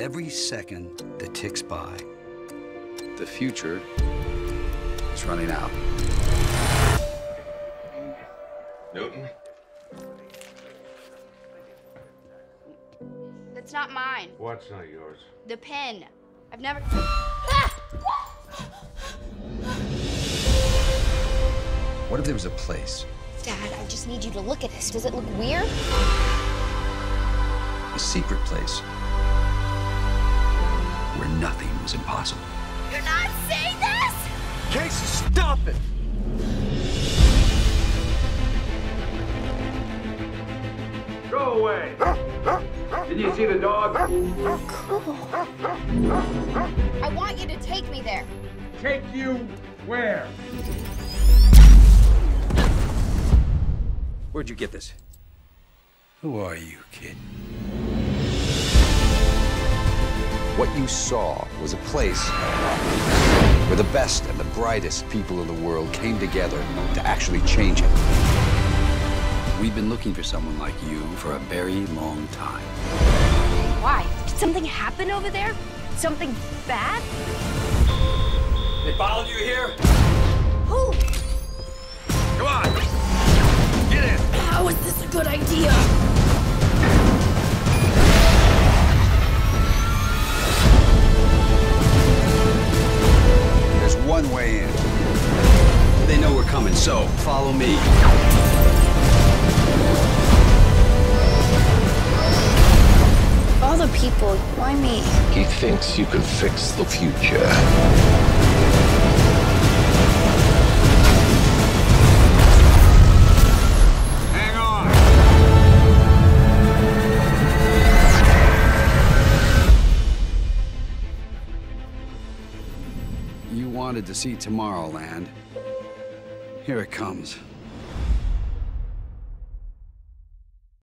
with every second that ticks by. The future is running out. Newton? That's not mine. What's not yours? The pen. I've never... What if there was a place? Dad, I just need you to look at this. Does it look weird? A secret place where nothing was impossible. You're not saying this! Casey, stop it! Go away! Did you see the dog? Cool. I want you to take me there. Take you where? Where'd you get this? Who are you, kid? What you saw was a place where the best and the brightest people in the world came together to actually change it. We've been looking for someone like you for a very long time. Why? Did something happen over there? Something bad? They followed you here? Who? Come on! Get in! How is this a good idea? There's one way in. They know we're coming, so follow me. All the people, why me? He thinks you can fix the future. Hang on! You wanted to see Tomorrowland. Here it comes.